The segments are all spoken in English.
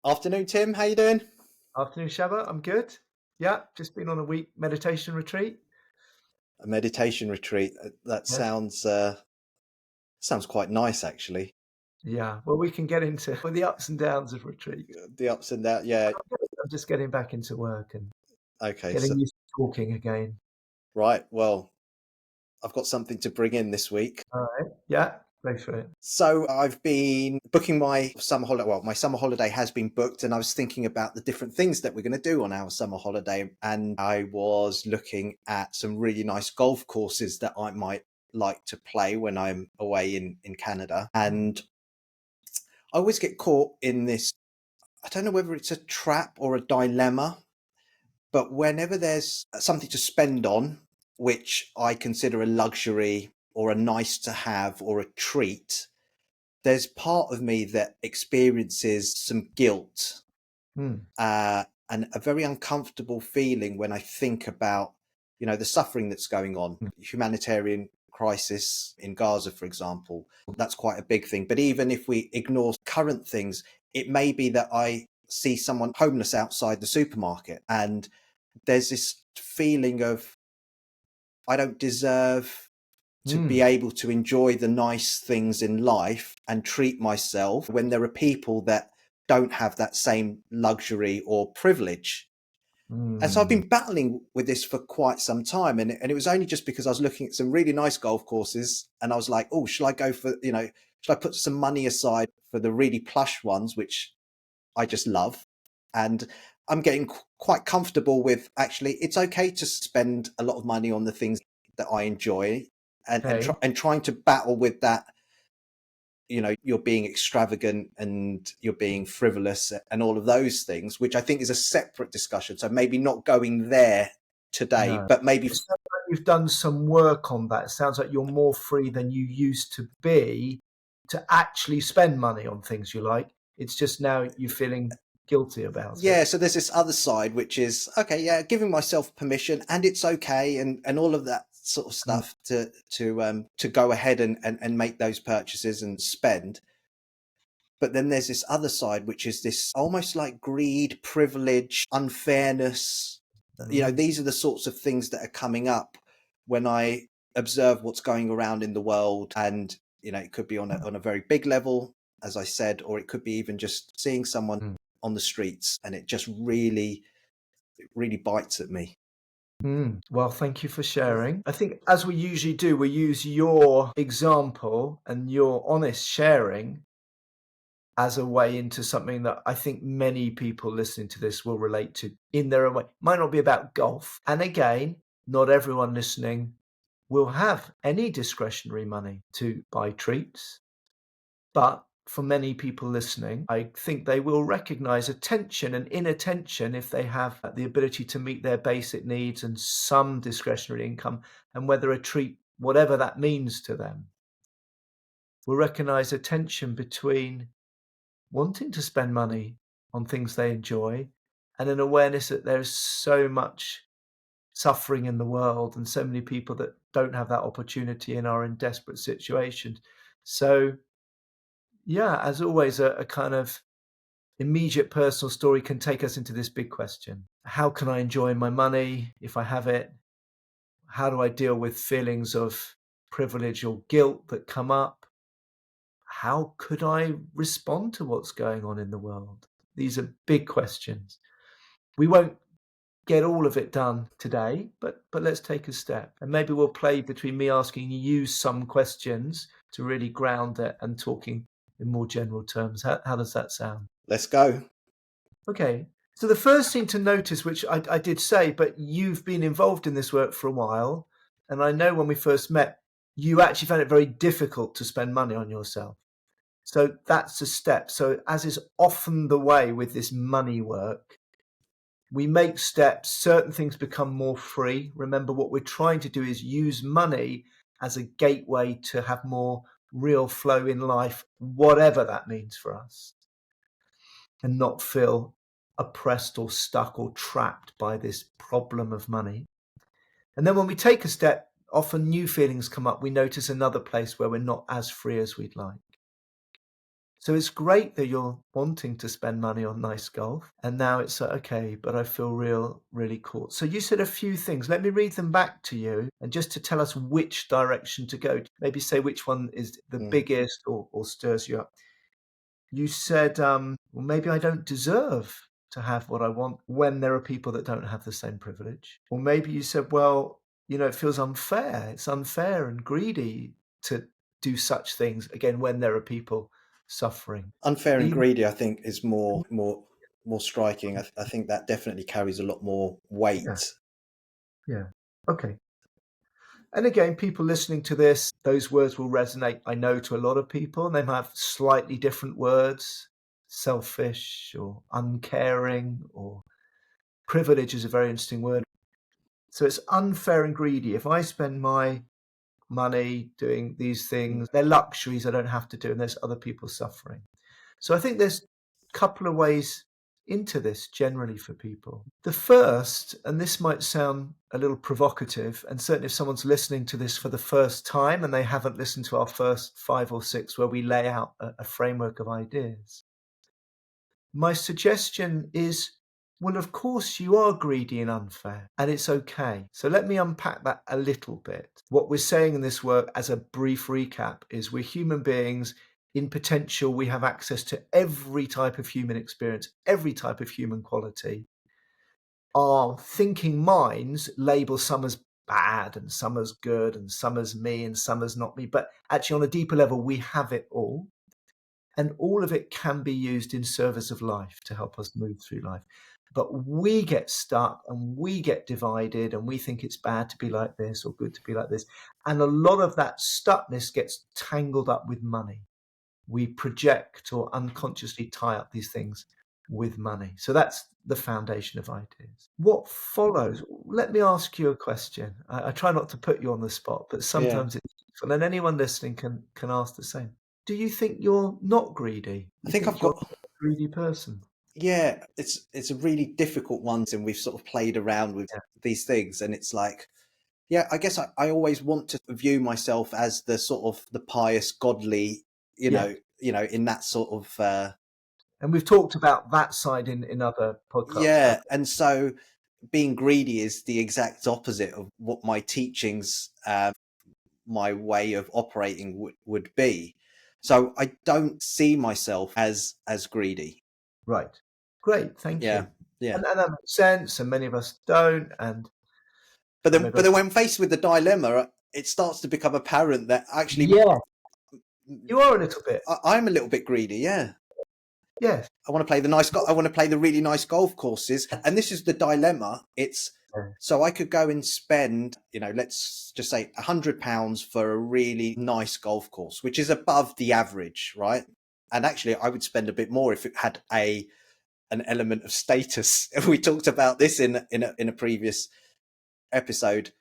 Afternoon, Tim. How you doing? Afternoon, Shabba. I'm good. Yeah, just been on a week meditation retreat. A meditation retreat. That Yeah. sounds quite nice, actually. Yeah. Well, we can get into the ups and downs of retreat. The ups and downs. Yeah. I'm just getting back into work and Okay. getting So used to talking again. right. Well, I've got something to bring in this week. All right. Yeah. Go for it. So I've been booking my summer holiday. Well, my summer holiday has been booked, and I was thinking about the different things that we're going to do on our summer holiday. And I was looking at some really nice golf courses that I might like to play when I'm away in Canada. And I always get caught in this. I don't know whether it's a trap or a dilemma, but whenever there's something to spend on, which I consider a luxury or a nice to have or a treat, there's part of me that experiences some guilt Hmm. and a very uncomfortable feeling when I think about, the suffering that's going on, Hmm. humanitarian crisis in Gaza, for example. That's quite a big thing. But even if we ignore current things, it may be that I see someone homeless outside the supermarket and there's this feeling of I don't deserve to be Hmm. able to enjoy the nice things in life and treat myself when there are people that don't have that same luxury or privilege. And so I've Hmm. been battling with this for quite some time. And it was only just because I was looking at some really nice golf courses and I was like, oh, shall I go for, should I put some money aside for the really plush ones, which I just love? And I'm getting quite comfortable with actually, it's okay to spend a lot of money on the things that I enjoy Okay. and trying to battle with that. You're being extravagant and you're being frivolous and all of those things, which I think is a separate discussion. So maybe not going there today, No. but maybe It sounds like you've done some work on that. It sounds like you're more free than you used to be to actually spend money on things you like. It's just now you're feeling guilty about it. yeah. So there's this other side, which is okay, yeah, giving myself permission, and it's okay, and all of that sort of Hmm. stuff to go ahead and make those purchases and spend. But then there's this other side, which is this almost like greed, privilege, unfairness. Hmm. These are the sorts of things that are coming up when I observe what's going around in the world. And, it could be on a very big level, as I said, or it could be even just seeing someone on the streets and it just really, really bites at me. Well, thank you for sharing. I think, as we usually do, we use your example and your honest sharing as a way into something that I think many people listening to this will relate to in their own way. Might not be about golf. And again, not everyone listening will have any discretionary money to buy treats. But for many people listening, I think they will recognize attention and inattention if they have the ability to meet their basic needs and some discretionary income, and whether a treat, whatever that means to them, will recognize a tension between wanting to spend money on things they enjoy and an awareness that there's so much suffering in the world and so many people that don't have that opportunity and are in desperate situations. So, yeah, as always, a kind of immediate personal story can take us into this big question. How can I enjoy my money if I have it? How do I deal with feelings of privilege or guilt that come up? How could I respond to what's going on in the world? These are big questions. We won't get all of it done today, but let's take a step. And maybe we'll play between me asking you some questions to really ground it and talking in more general terms. How does that sound? Let's go. Okay. So the first thing to notice, which I did say, but you've been involved in this work for a while, and I know when we first met, you actually found it very difficult to spend money on yourself. So that's a step. So as is often the way with this money work, we make steps, certain things become more free. Remember, what we're trying to do is use money as a gateway to have more real flow in life, whatever that means for us, and not feel oppressed or stuck or trapped by this problem of money. And then when we take a step, often new feelings come up. We notice another place where we're not as free as we'd like. So it's great that you're wanting to spend money on nice golf, and now it's okay, but I feel really caught. So you said a few things. Let me read them back to you, and just to tell us which direction to go. Maybe say which one is the Mm. biggest or stirs you up. You said, well, maybe I don't deserve to have what I want when there are people that don't have the same privilege. Or maybe you said, well, it feels unfair. It's unfair and greedy to do such things again when there are people suffering. Unfair and Even greedy, I think, is more striking. I think that definitely carries a lot more yeah, weight. yeah. Okay. And again, people listening to this, those words will resonate, I know, to a lot of people. And they might have slightly different words, selfish or uncaring, or privilege is a very interesting word. So it's unfair and greedy. If I spend my money doing these Mm. things, they're luxuries I don't have to do, and there's other people suffering. So I think there's a couple of ways into this generally for people. The first, and this might sound a little provocative, and certainly if someone's listening to this for the first time and they haven't listened to our first 5 or 6 where we lay out a framework of ideas, my suggestion is, well, of course you are greedy and unfair, and it's okay. So let me unpack that a little bit. What we're saying in this work, as a brief recap, is we're human beings. In potential, we have access to every type of human experience, every type of human quality. Our thinking minds label some as bad and some as good and some as me and some as not me. But actually, on a deeper level, we have it all. And all of it can be used in service of life to help us move through life. But we get stuck and we get divided and we think it's bad to be like this or good to be like this. And a lot of that stuckness gets tangled up with money. We project or unconsciously tie up these things with money. So that's the foundation of ideas. What follows? Let me ask you a question. I try not to put you on the spot, but Yeah, sometimes it's useful. And anyone listening can ask the same. Do you think you're not greedy? I You think I've think you're got. not a greedy person? Yeah, it's a really difficult one, and we've sort of played around with Yeah. these things, and it's like, yeah, I guess I always want to view myself as the sort of the pious, godly, Yeah. in that sort of And we've talked about that side in other podcasts. yeah, and so being greedy is the exact opposite of what my teachings, my way of operating would be. So I don't see myself as greedy. Right. Great. Thank Yeah, you. yeah. And that makes sense. And many of us don't. And But then, maybe but then when faced with the dilemma, it starts to become apparent that actually yeah, you are a little bit. I'm a little bit greedy. Yeah, Yes. I want to play the nice. I want to play the really nice golf courses, and this is the dilemma. It's Yeah. so I could go and spend, let's just say £100 for a really nice golf course, which is above the average, right? And actually, I would spend a bit more if it had an element of status. We talked about this in a previous episode,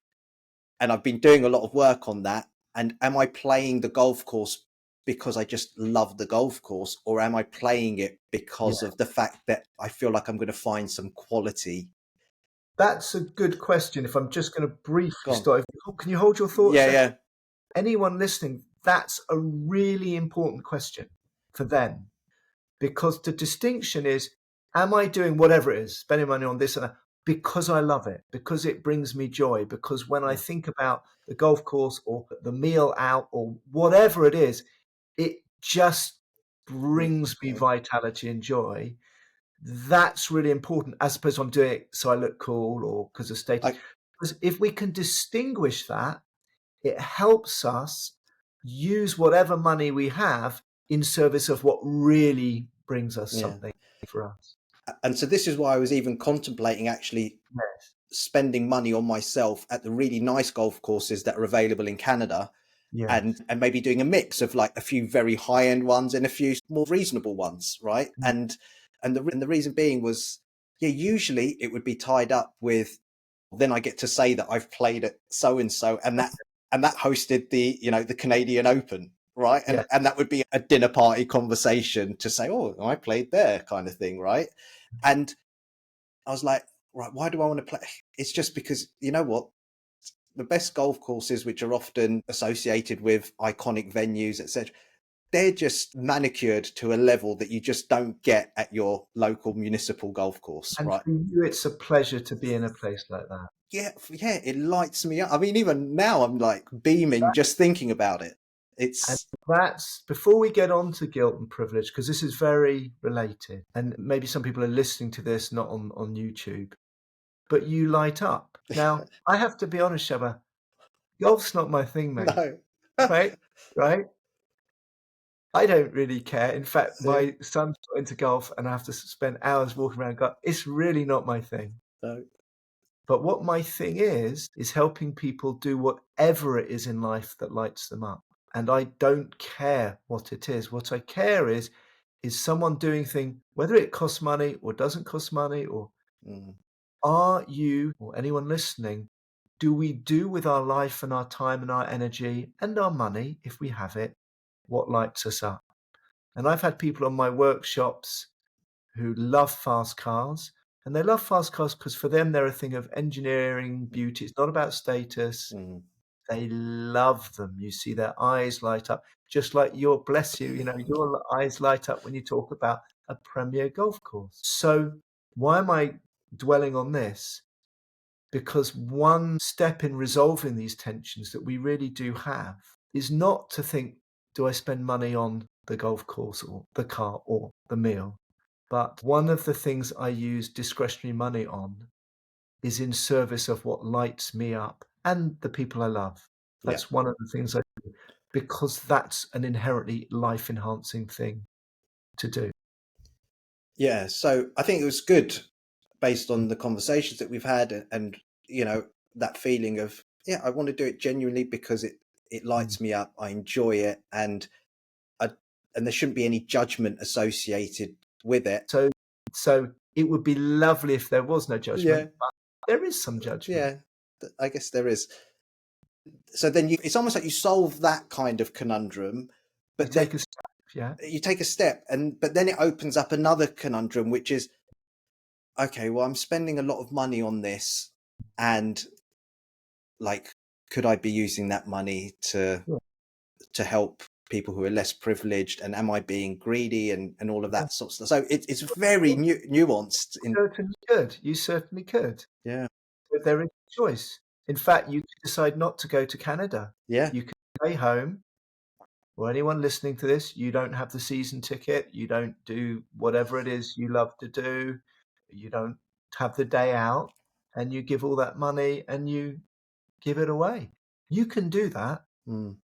and I've been doing a lot of work on that. And am I playing the golf course because I just love the golf course, or am I playing it Yeah. because of the fact that I feel like I'm going to find some quality? That's a good question. If I'm just going to Go briefly on. start, can you hold your thoughts Yeah, there? yeah, Anyone listening, that's a really important question for them, because the distinction is, am I doing whatever it is, spending money on this and that, because I love it, because it brings me joy, because when I yeah, think about the golf course or the meal out or whatever it is, it just mm, brings me yeah. vitality and joy. That's really important, as opposed to I'm doing it so I look cool or because of status. I, Because if we can distinguish that, it helps us use whatever money we have in service of what really brings us yeah. something for us. And so this is why I was even contemplating actually Yes. spending money on myself at the really nice golf courses that are available in Canada, Yes. and maybe doing a mix of like a few very high end ones and a few more reasonable ones, right? Mm. And the reason being was, yeah, usually it would be tied up with, then I get to say that I've played at so and so, and that hosted the Canadian Open, right? and Yes. and that would be a dinner party conversation to say, oh, I played there, kind of thing, right? And I was like, right, why do I want to play? It's just because, you know what, the best golf courses, which are often associated with iconic venues, etc., they're just manicured to a level that you just don't get at your local municipal golf course, And right? for you, it's a pleasure to be in a place like that. Yeah, yeah, it lights me up. I mean, even now I'm like beaming just thinking about it. And It's that's before we get on to guilt and privilege, because this is very related. And maybe some people are listening to this not on YouTube, but you light up. Now, I have to be honest, Shabba, golf's not my thing, mate. no. Right? Right? I don't really care. In fact, Yeah, my son's got into golf and I have to spend hours walking around golf. It's really not my thing. no. But what my thing is helping people do whatever it is in life that lights them up. And I don't care what it is. What I care is someone doing thing, whether it costs money or doesn't cost money, or Mm, are you or anyone listening, do we do with our life and our time and our energy and our money, if we have it, what lights us up? And I've had people on my workshops who love fast cars, and they love fast cars because for them they're a thing of engineering, beauty. It's not about status. mm. They love them. You see their eyes light up, just like your bless you, your eyes light up when you talk about a premier golf course. So why am I dwelling on this? Because one step in resolving these tensions that we really do have is not to think, do I spend money on the golf course or the car or the meal? But one of the things I use discretionary money on is in service of what lights me up and the people I love. Yeah. That's one of the things I do because that's an inherently life enhancing thing to do. Yeah. So I think it was good based on the conversations that we've had and that feeling of, yeah, I want to do it genuinely because it Mm. lights me up. I enjoy it. I, and there shouldn't be any judgment associated with it. So, so it would be lovely if there was no Yeah. judgment, but there is some judgment. Yeah. I guess there is. So then it's almost like you solve that kind of conundrum, You but then take a step, yeah. you take a step but then it opens up another conundrum, which is, okay, well, I'm spending a lot of money on this, and like, could I be using that money Yeah, to help people who are less privileged, and am I being greedy and all of yeah. that sort of stuff? So it's very nuanced in. Certainly could. You certainly could. Yeah, But there is a choice. In fact, you could decide not to go to Canada. yeah. You could stay home. Or anyone listening to this, you don't have the season ticket. You don't do whatever it is you love to do. You don't have the day out, and you give all that money and you give it away. You can do that. Mm,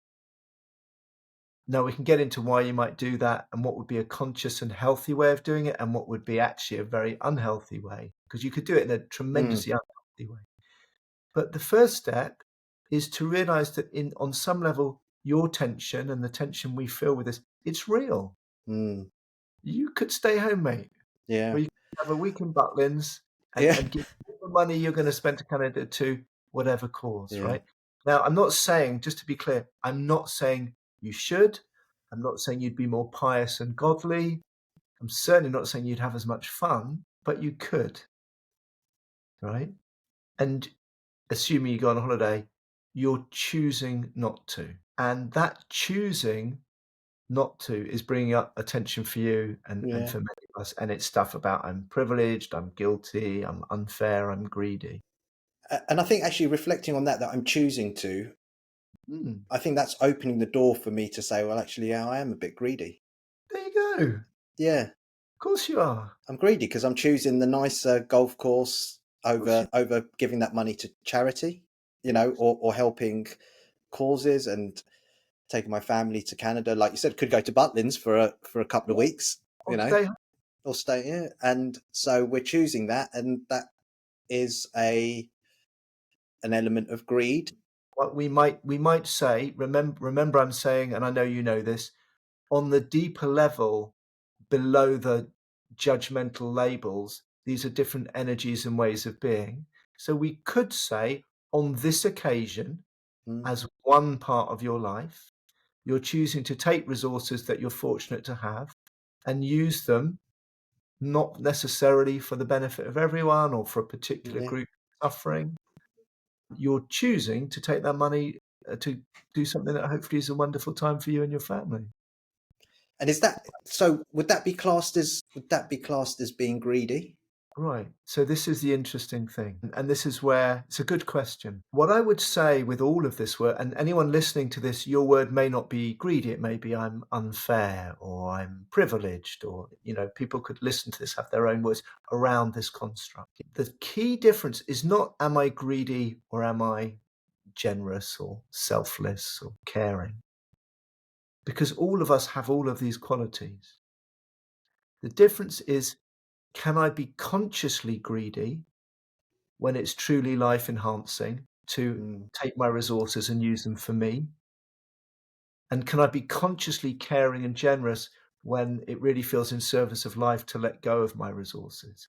Now, we can get into why you might do that and what would be a conscious and healthy way of doing it and what would be actually a very unhealthy way, because you could do it in a mm, tremendously unhealthy way. But the first step is to realize that on some level, your tension and the tension we feel with this, it's real. mm, You could stay home, mate, yeah, or you could have a week in Butlins yeah, and give all the money you're going to spend to Canada to whatever cause, yeah. right? Now, I'm not saying, just to be clear, I'm not saying you should. I'm not saying you'd be more pious and godly. I'm certainly not saying you'd have as much fun, but you could, right? And assuming you go on a holiday, you're choosing not to. And that choosing not to is bringing up attention for you and Yeah. for many of us. And it's stuff about I'm privileged, I'm guilty, I'm unfair, I'm greedy. And I think actually reflecting on that I'm choosing to, Mm, I think that's opening the door for me to say, well, actually, yeah, I am a bit greedy. there you go. Of Yeah, course you are. I'm greedy because I'm choosing the nicer golf course Of course you over giving that money to charity, or helping causes and taking my family to Canada. Like you said, could go to Butlins for a couple of yeah. weeks, Or stay home. or stay here. And so we're choosing that, and that is an element of greed. What we might say, remember I'm saying, and I know you know this, on the deeper level, below the judgmental labels, these are different energies and ways of being. So we could say, on this occasion, Mm, as one part of your life, you're choosing to take resources that you're fortunate to have and use them not necessarily for the benefit of everyone or for a particular yeah, group suffering. You're choosing to take that money to do something that hopefully is a wonderful time for you and your family. And is that so? Would that be classed as being greedy? Right. So this is the interesting thing. And this is where it's a good question. What I would say with all of this word, and anyone listening to this, your word may not be greedy. It may be I'm unfair or I'm privileged, or, people could listen to this, have their own words around this construct. The key difference is not am I greedy or am I generous or selfless or caring? Because all of us have all of these qualities. The difference is, can I be consciously greedy when it's truly life enhancing to Mm, take my resources and use them for me? And can I be consciously caring and generous when it really feels in service of life to let go of my resources?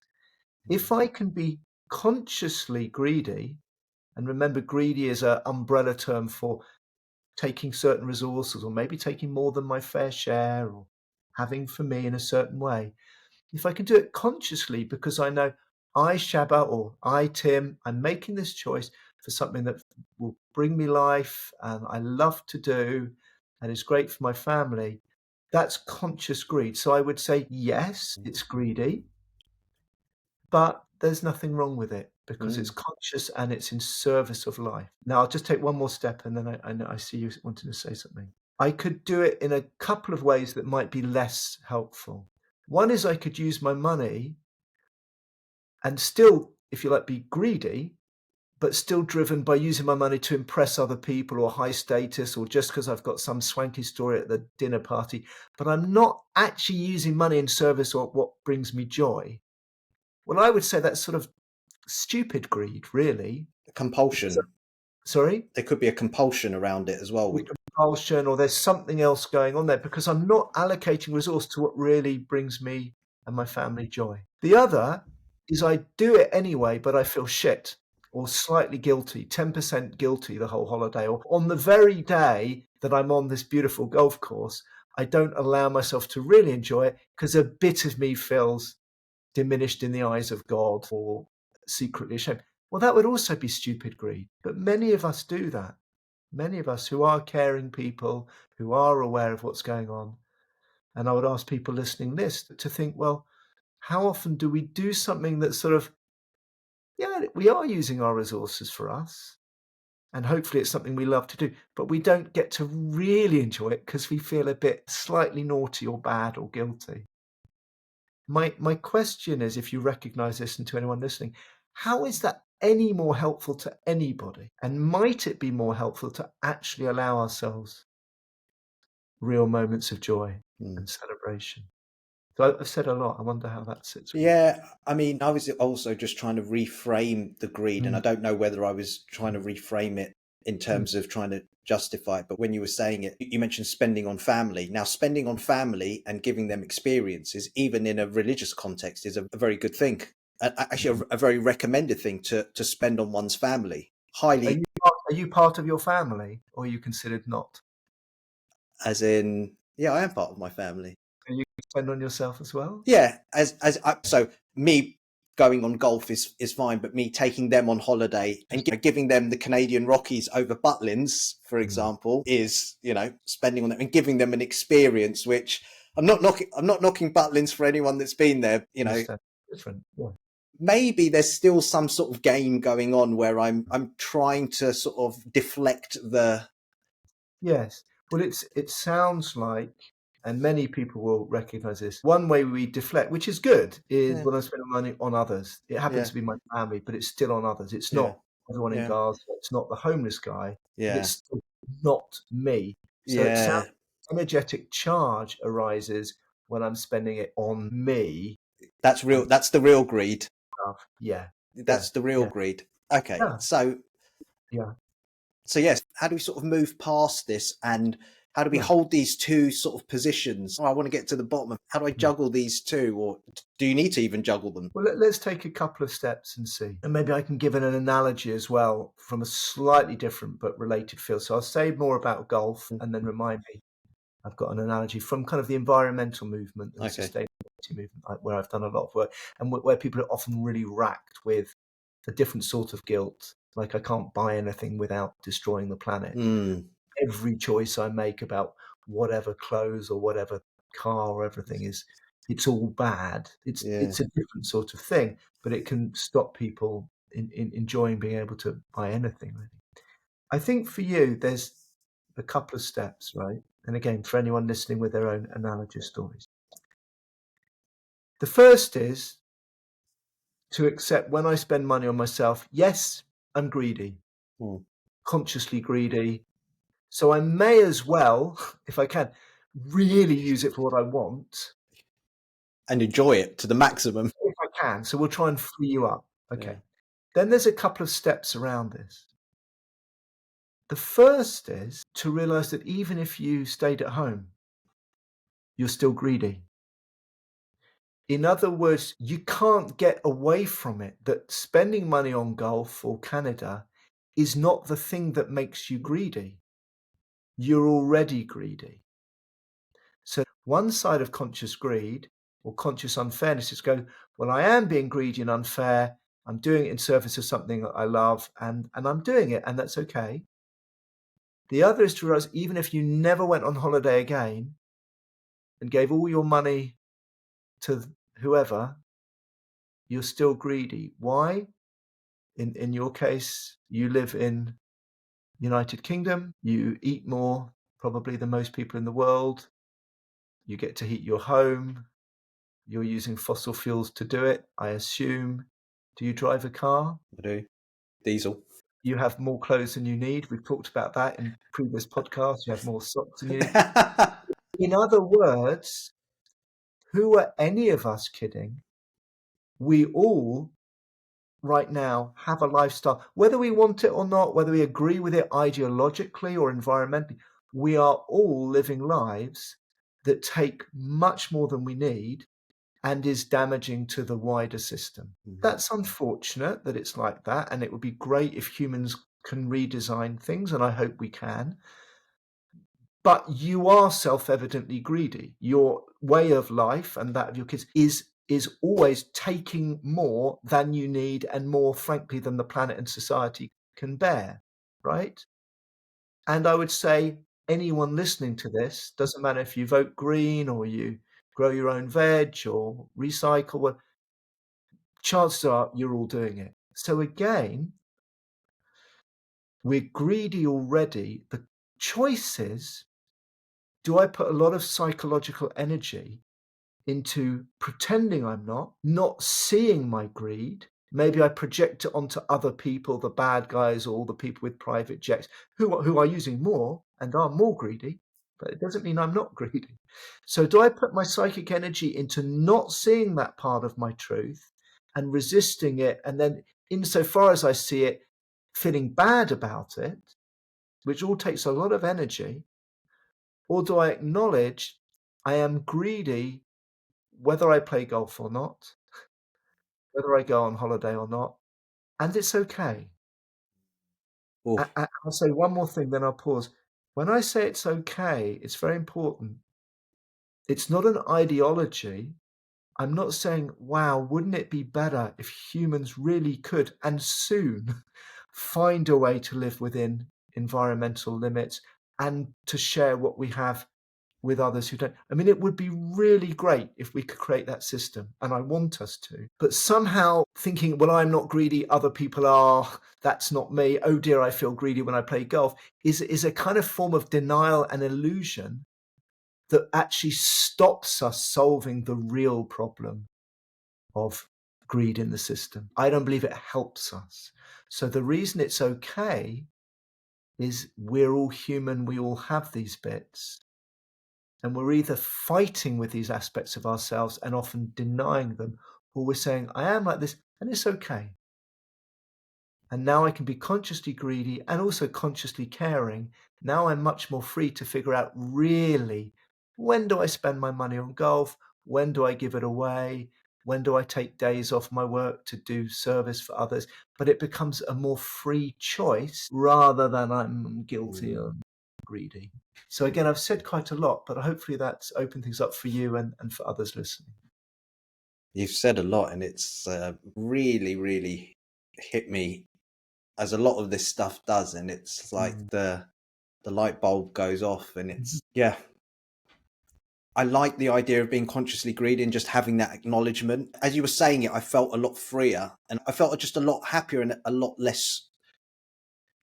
If mm, I can be consciously greedy, and remember, greedy is an umbrella term for taking certain resources or maybe taking more than my fair share or having for me in a certain way. If I can do it consciously because I know I, Shabba, or I, Tim, I'm making this choice for something that will bring me life and I love to do and is great for my family, that's conscious greed. So I would say, yes, mm, it's greedy, but there's nothing wrong with it because it's mm. conscious and it's in service of life. Now, I'll just take one more step and then I see you wanting to say something. I could do it in a couple of ways that might be less helpful. One is I could use my money and still, if you like, be greedy, but still driven by using my money to impress other people or high status or just because I've got some swanky story at the dinner party. But I'm not actually using money in service or what brings me joy. Well, I would say that's sort of stupid greed, really. Because Compulsion. sorry? There could be a compulsion around it as well. Or compulsion, or there's something else going on there because I'm not allocating resource to what really brings me and my family joy. The other is I do it anyway, but I feel shit or slightly guilty, 10% guilty the whole holiday. Or on the very day that I'm on this beautiful golf course, I don't allow myself to really enjoy it because a bit of me feels diminished in the eyes of God or secretly ashamed. Well, that would also be stupid greed. But many of us do that. Many of us who are caring people, who are aware of what's going on. And I would ask people listening this to think, well, how often do we do something that sort of, yeah, we are using our resources for us. And hopefully it's something we love to do, but we don't get to really enjoy it because we feel a bit slightly naughty or bad or guilty. My question is, if you recognize this, and to anyone listening, how is that any more helpful to anybody? And might it be more helpful to actually allow ourselves real moments of joy Mm. and celebration? So I've said a lot. I wonder how that sits with you. Yeah, I mean, I was also just trying to reframe the greed, and I Mm, don't know whether I was trying to reframe it in mm. terms of trying to justify it. But when you were saying it, you mentioned spending on family. Now, spending on family and giving them experiences, even in a religious context, is a very good thing. Actually, a very recommended thing to spend on one's family. Highly, Are you part of your family, or are you considered not? as in, yeah, I am part of my family. Can you spend on yourself as well? Yeah, so me going on golf is fine, but me taking them on holiday and Just giving them the Canadian Rockies over Butlins, for mm, example, is spending on them and giving them an experience. Which I'm not knocking Butlins for anyone that's been there. understand. Different. Yeah. Maybe there's still some sort of game going on where I'm trying to sort of deflect the Yes. Well, it sounds like, and many people will recognize this. One way we deflect, which is good, is yeah when I spend money on others. It happens yeah to be my family, but it's still on others. It's yeah not everyone in yeah Gaza. It's not the homeless guy, but it's yeah still not me. So it sounds yeah. energetic charge arises when I'm spending it on me That's and real. That's the real greed. stuff. Yeah. Yeah. That's the real Yeah. greed. Okay, Yeah. Yeah. so yes, how do we sort of move past this, and how do we Yeah. hold these two sort of positions? Oh, I want to get to the bottom of how do I Yeah. juggle these two, or do you need to even juggle them? Well, let's take a couple of steps and see. And maybe I can give an analogy as well from a slightly different but related field. So I'll say more about golf and then remind me I've got an analogy from kind of the environmental movement and Okay. sustainability movement, where I've done a lot of work and where people are often really racked with a different sort of guilt. Like I can't buy anything without destroying the planet. Mm, Every choice I make about whatever clothes or whatever car or everything it's all bad. It's Yeah. it's a different sort of thing, but it can stop people in enjoying being able to buy anything really. I think for you, there's a couple of steps, right? And again, for anyone listening with their own analogous stories. The first is to accept when I spend money on myself, yes, I'm greedy, Mm. consciously greedy. So I may as well, if I can, really use it for what I want And enjoy it to the maximum. if I can. So we'll try and free you up. Yeah. Okay. Then there's a couple of steps around this. The first is to realize that even if you stayed at home, you're still greedy. In other words, you can't get away from it that spending money on golf or Canada is not the thing that makes you greedy. You're already greedy. So one side of conscious greed or conscious unfairness is go, well, I am being greedy and unfair. I'm doing it in service of something that I love and I'm doing it and that's okay. The other is to realize even if you never went on holiday again and gave all your money to whoever, you're still greedy. Why? In your case, you live in United Kingdom, you eat more probably than most people in the world, you get to heat your home, you're using fossil fuels to do it, I assume. Do you drive a car? I do. Diesel. You have more clothes than you need. We've talked about that in previous podcasts. You have more socks than you need. In other words, who are any of us kidding? We all right now have a lifestyle, whether we want it or not, whether we agree with it ideologically or environmentally, we are all living lives that take much more than we need and is damaging to the wider system. That's unfortunate that it's like that, and it would be great if humans can redesign things, and I hope we can. But you are self-evidently greedy. Your way of life and that of your kids is always taking more than you need and more, frankly, than the planet and society can bear, right? And I would say anyone listening to this, doesn't matter if you vote green or you grow your own veg or recycle, well, chances are you're all doing it. So again, we're greedy already. The choice is, do I put a lot of psychological energy into pretending I'm not seeing my greed? Maybe I project it onto other people, the bad guys, or the people with private jets who are using more and are more greedy, but it doesn't mean I'm not greedy. So do I put my psychic energy into not seeing that part of my truth and resisting it, and then insofar as I see it, feeling bad about it, which all takes a lot of energy? Or do I acknowledge I am greedy whether I play golf or not, whether I go on holiday or not, and it's okay? Oh, I'll say one more thing, then I'll pause. When I say it's okay, it's very important. It's not an ideology. I'm not saying, wow, wouldn't it be better if humans really could and soon find a way to live within environmental limits and to share what we have with others who don't. I mean, it would be really great if we could create that system, and I want us to. But somehow thinking, well, I'm not greedy, other people are, that's not me. Oh dear, I feel greedy when I play golf, is a kind of form of denial and illusion that actually stops us solving the real problem of greed in the system. I don't believe it helps us. So the reason it's okay is we're all human, we all have these bits. And we're either fighting with these aspects of ourselves and often denying them, or we're saying, I am like this and it's okay. And now I can be consciously greedy and also consciously caring. Now I'm much more free to figure out really, when do I spend my money on golf? When do I give it away? When do I take days off my work to do service for others? But it becomes a more free choice rather than I'm guilty or greedy. So again, I've said quite a lot, but hopefully that's opened things up for you and for others listening. you've said a lot, and it's really, really hit me as a lot of this stuff does, and it's like Mm. the light bulb goes off, and Mhm. it's yeah. I like the idea of being consciously greedy and just having that acknowledgement. As you were saying it, I felt a lot freer and I felt just a lot happier and a lot less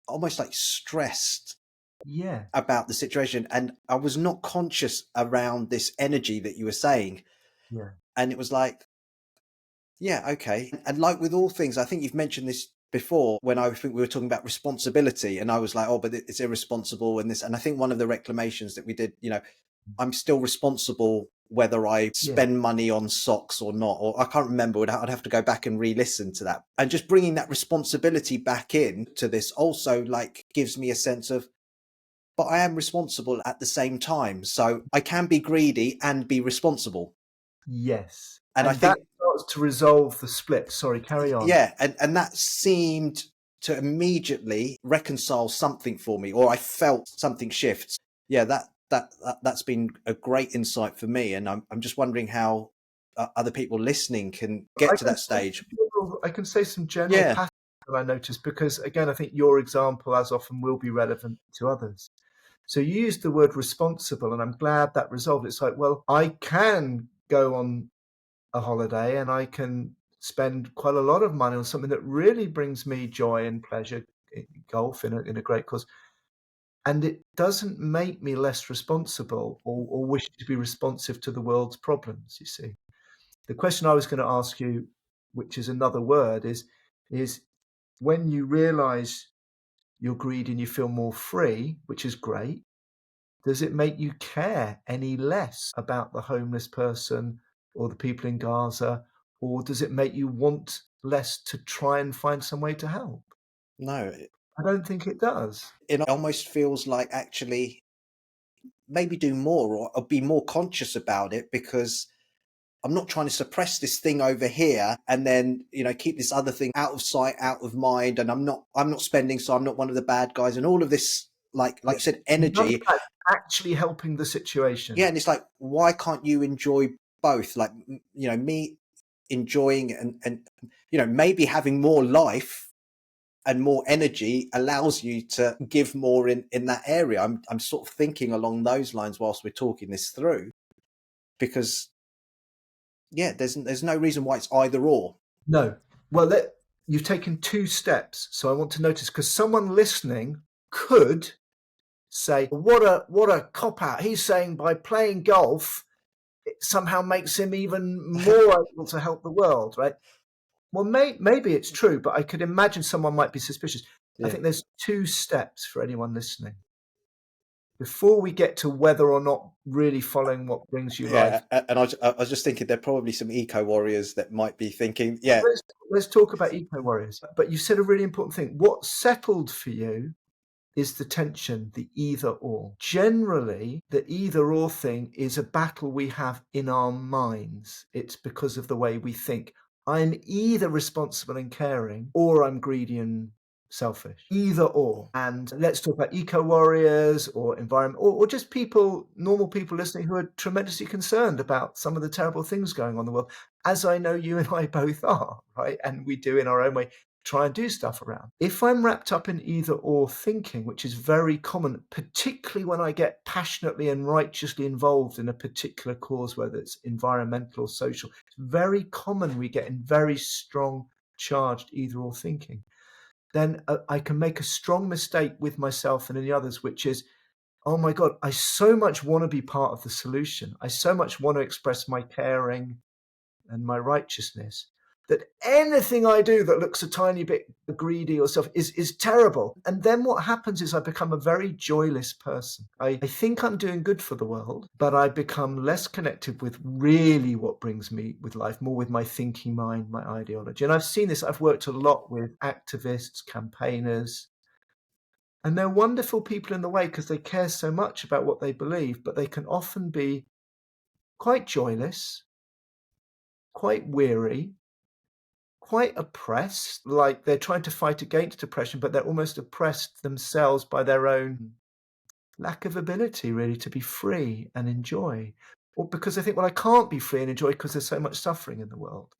almost like stressed Yeah, about the situation. And I was not conscious around this energy that you were saying. yeah, And it was like, yeah, okay. And like with all things, I think you've mentioned this before when I think we were talking about responsibility and I was like, oh, but it's irresponsible and this. And I think one of the reclamations that we did, I'm still responsible whether I yeah, spend money on socks or not, or I can't remember. I'd have to go back and re-listen to that. And just bringing that responsibility back in to this also like gives me a sense of, but I am responsible at the same time. So I can be greedy and be responsible. yes. And I And that think, starts to resolve the split. Sorry, carry on. yeah, and that seemed to immediately reconcile something for me, or I felt something shift. Yeah, that's been a great insight for me, and I'm just wondering how other people listening can get to that stage. I can say some general Yeah, patterns that I noticed because, again, I think your example, as often, will be relevant to others. So you used the word responsible, and I'm glad that resolved. It's like, well, I can go on a holiday and I can spend quite a lot of money on something that really brings me joy and pleasure, golf in a great cause. And it doesn't make me less responsible or wish to be responsive to the world's problems, you see. The question I was going to ask you, which is another word, is when you realize you're greedy and you feel more free, which is great, does it make you care any less about the homeless person or the people in Gaza? Or does it make you want less to try and find some way to help? no, I don't think it does. it almost feels like actually maybe do more or be more conscious about it because I'm not trying to suppress this thing over here and then, keep this other thing out of sight, out of mind. And I'm not spending, so I'm not one of the bad guys and all of this, like Yeah. you said, None of energy. that actually helping the situation. Yeah. And it's like, why can't you enjoy both? Like, me enjoying and maybe having more life and more energy allows you to give more in that area. I'm sort of thinking along those lines whilst we're talking this through because yeah, there's no reason why it's either or. No. Well, you've taken two steps. So I want to notice because someone listening could say, what a cop out. He's saying by playing golf, it somehow makes him even more able to help the world, right? Well, maybe it's true, but I could imagine someone might be suspicious. I Yeah. think there's two steps for anyone listening. Before we get to whether or not really following what brings you life, Yeah, and I was just thinking there are probably some eco warriors that might be thinking, yeah, let's talk about eco warriors. But you said a really important thing. What settled for you is the tension, the either or. Generally, the either or thing is a battle we have in our minds. It's because of the way we think. I'm either responsible and caring or I'm greedy and selfish. Either or. And let's talk about eco warriors or environment or just people, normal people listening who are tremendously concerned about some of the terrible things going on in the world, as I know you and I both are, right? And we do in our own way try and do stuff around. If I'm wrapped up in either or thinking, which is very common, particularly when I get passionately and righteously involved in a particular cause, whether it's environmental or social, it's very common we get in very strong, charged either or thinking. Then I can make a strong mistake with myself and the others, which is, oh my God, I so much want to be part of the solution. I so much want to express my caring and my righteousness, that anything I do that looks a tiny bit greedy or self is terrible. And then what happens is I become a very joyless person. I think I'm doing good for the world, but I become less connected with really what brings me with life, more with my thinking mind, my ideology. And I've seen this, I've worked a lot with activists, campaigners, and they're wonderful people in the way because they care so much about what they believe, but they can often be quite joyless, quite weary, quite oppressed, like they're trying to fight against oppression, but they're almost oppressed themselves by their own lack of ability, really, to be free and enjoy. Or because they think, well, I can't be free and enjoy because there's so much suffering in the world.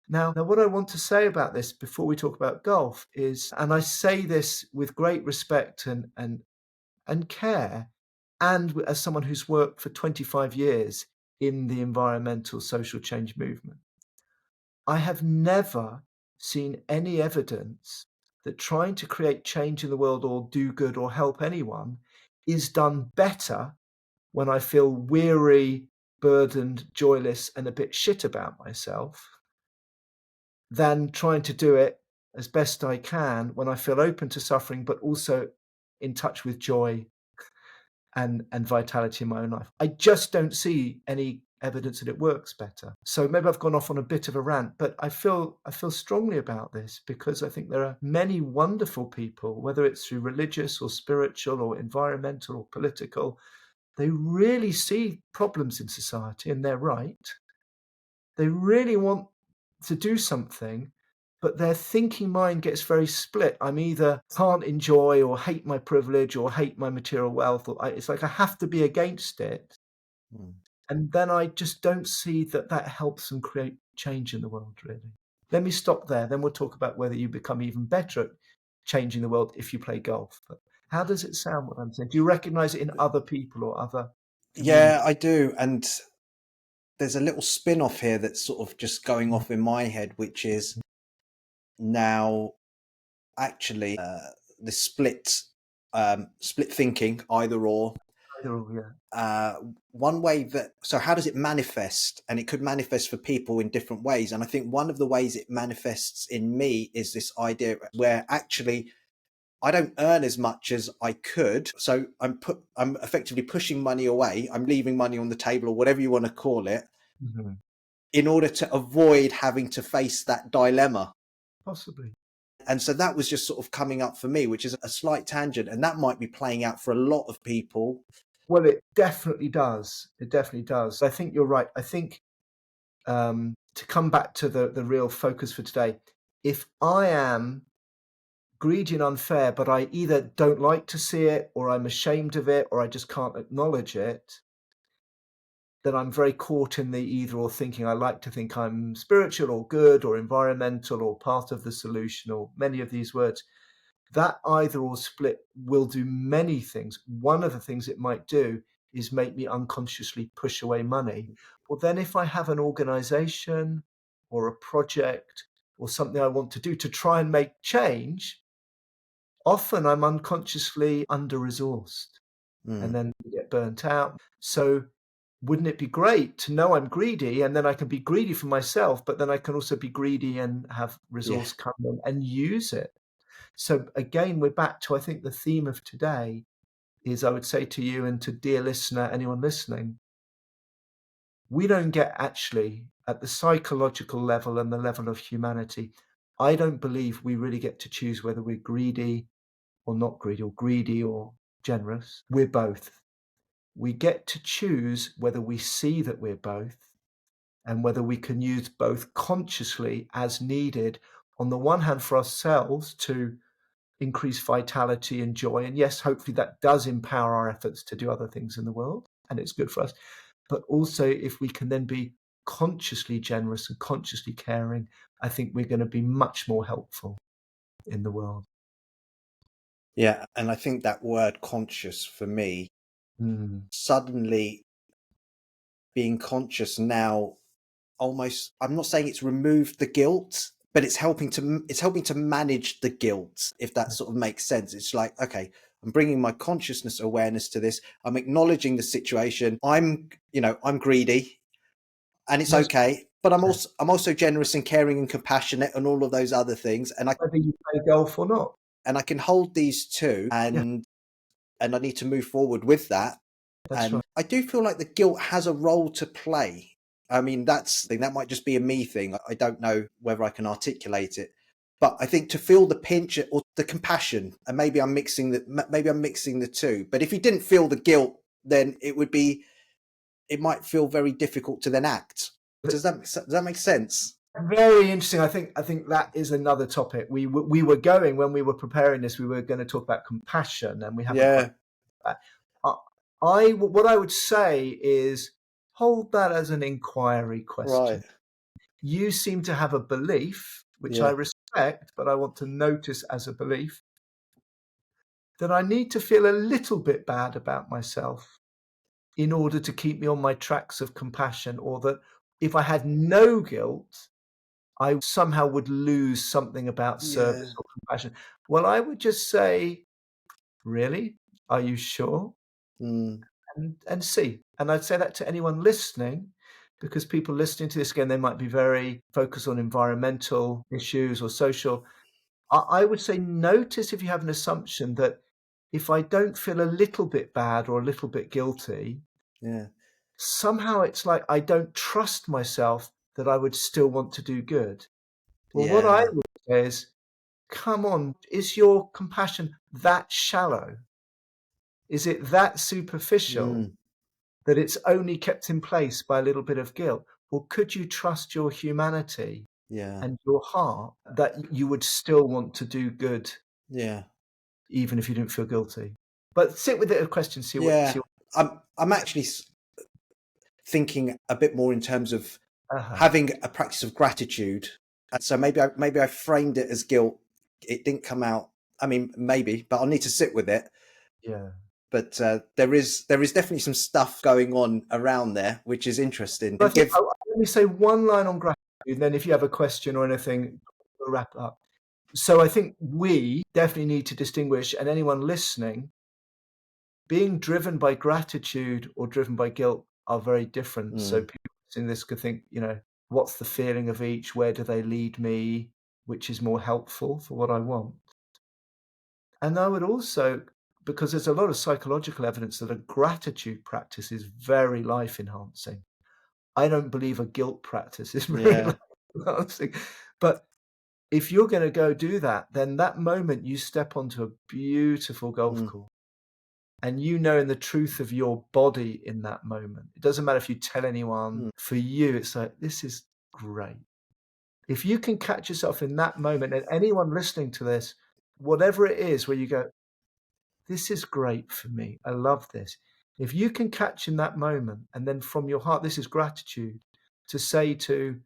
Now, what I want to say about this before we talk about golf is, and I say this with great respect and care, and as someone who's worked for 25 years in the environmental social change movement, I have never seen any evidence that trying to create change in the world or do good or help anyone is done better when I feel weary, burdened, joyless, and a bit shit about myself than trying to do it as best I can when I feel open to suffering, but also in touch with joy and vitality in my own life. I just don't see any evidence that it works better. So maybe I've gone off on a bit of a rant, but I feel strongly about this because I think there are many wonderful people, whether it's through religious or spiritual or environmental or political, they really see problems in society and they're right. They really want to do something, but their thinking mind gets very split. I'm either can't enjoy or hate my privilege or hate my material wealth, or it's like I have to be against it. Mm. And then I just don't see that that helps them create change in the world, really. Let me stop there. Then we'll talk about whether you become even better at changing the world if you play golf. But how does it sound what I'm saying? Do you recognize it in other people or other Yeah, communities? I do. And there's a little spin off here that's sort of just going off in my head, which is now actually the split thinking, either or. Either or, yeah. One way that, so how does it manifest? And it could manifest for people in different ways. And I think one of the ways it manifests in me is this idea where actually I don't earn as much as I could. So I'm effectively pushing money away. I'm leaving money on the table or whatever you want to call it Mhm. in order to avoid having to face that dilemma. Possibly. And so that was just sort of coming up for me, which is a slight tangent. And that might be playing out for a lot of people. Well, it definitely does. It definitely does. I think you're right. I think to come back to the real focus for today, if I am greedy and unfair, but I either don't like to see it, or I'm ashamed of it, or I just can't acknowledge it, then I'm very caught in the either or thinking. I like to think I'm spiritual or good or environmental or part of the solution or many of these words. That either or split will do many things. One of the things it might do is make me unconsciously push away money. Well, then if I have an organization or a project or something I want to do to try and make change, often I'm unconsciously under resourced and Mm, then get burnt out. So wouldn't it be great to know I'm greedy and then I can be greedy for myself, but then I can also be greedy and have yeah. resource come in and use it? So again, we're back to, I think the theme of today is, I would say to you and to dear listener, anyone listening, we don't get actually at the psychological level and the level of humanity. I don't believe we really get to choose whether we're greedy or not greedy or generous. We're both. We get to choose whether we see that we're both and whether we can use both consciously as needed. On the one hand, for ourselves to increase vitality and joy. And yes, hopefully that does empower our efforts to do other things in the world, and it's good for us. But also, if we can then be consciously generous and consciously caring, I think we're going to be much more helpful in the world. Yeah. And I think that word conscious for me, Mm. suddenly being conscious now, almost, I'm not saying it's removed the guilt, but it's helping to manage the guilt, if that sort of makes sense. It's like, okay, I'm bringing my consciousness awareness to this. I'm acknowledging the situation. I'm greedy, and it's Most okay, but i'm people, also i'm also generous and caring and compassionate and all of those other things, and i whether you play golf or not. and i can hold these two, Yeah, and I need to move forward with that. that's right. And I do feel like the guilt has a role to play. I mean, that might just be a me thing. I don't know whether I can articulate it, but I think to feel the pinch or the compassion, and maybe I'm mixing the two. But if you didn't feel the guilt, then it might feel very difficult to then act. Does that make sense? Very interesting. I think that is another topic. We were going, when we were preparing this, we were going to talk about compassion, and we haven't quite. Yeah, Uh, what I would say is hold that as an inquiry right. question. You seem to have a belief, which I Yeah. respect, but I want to notice as a belief that I need to feel a little bit bad about myself in order to keep me on my tracks of compassion, or that if I had no guilt, I somehow would lose something about Yeah. service or compassion. Well, I would just say, really? Are you sure? Mm. And see. And I'd say that to anyone listening, because people listening to this, again, they might be very focused on environmental issues or social. I would say, notice if you have an assumption that if I don't feel a little bit bad or a little bit guilty, Yeah. somehow it's like I don't trust myself that I would still want to do good. Well, what I Yeah. would say is, come on, is your compassion that shallow? Is it that superficial Mm. that it's only kept in place by a little bit of guilt? Or could you trust your humanity Yeah. and your heart that you would still want to do good Yeah. even if you didn't feel guilty? But sit with it a question, see Yeah. what I'm actually thinking a bit more in terms of uh-huh. having a practice of gratitude. And so maybe I framed it as guilt. It didn't come out. I mean, maybe, but I'll need to sit with it. Yeah. But there is definitely some stuff going on around there, which is interesting. But I And think give let me say one line on gratitude, and then if you have a question or anything, we'll wrap up. So I think we definitely need to distinguish, and anyone listening, being driven by gratitude or driven by guilt are very different. So mm, people in this could think, what's the feeling of each? Where do they lead me? Which is more helpful for what I want? And I would also, because there's a lot of psychological evidence that a gratitude practice is very life enhancing. I don't believe a guilt practice is very yeah, life enhancing. But if you're going to go do that, then that moment you step onto a beautiful golf mm, course and you know in the truth of your body in that moment. It doesn't matter if you tell anyone, mm, for you, it's like, this is great. If you can catch yourself in that moment, and anyone listening to this, whatever it is where you go, this is great for me. I love this. If you can catch in that moment, and then from your heart, this is gratitude, to say to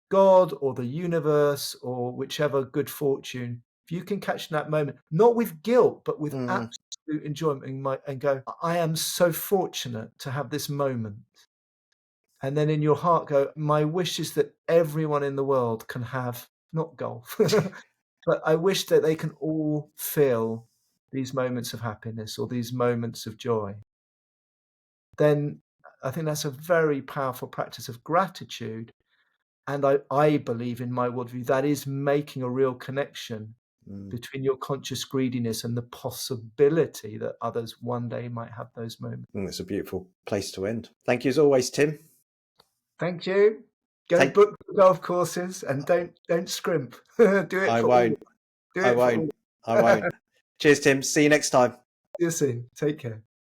God or the universe or whichever good fortune, if you can catch in that moment, not with guilt, but with mm, absolute enjoyment, and go, I am so fortunate to have this moment. And then in your heart go, my wish is that everyone in the world can have, not golf, but I wish that they can all feel these moments of happiness or these moments of joy. Then I think that's a very powerful practice of gratitude. And I believe in my worldview, that is making a real connection mm. between your conscious greediness and the possibility that others one day might have those moments. It's a beautiful place to end. Thank you as always, Tim. Thank you. Go Take. book the golf courses and don't scrimp. Do it I for all. won't. Do I it for won't. all. I won't. Cheers, Tim. See you next time. See you soon. Take care.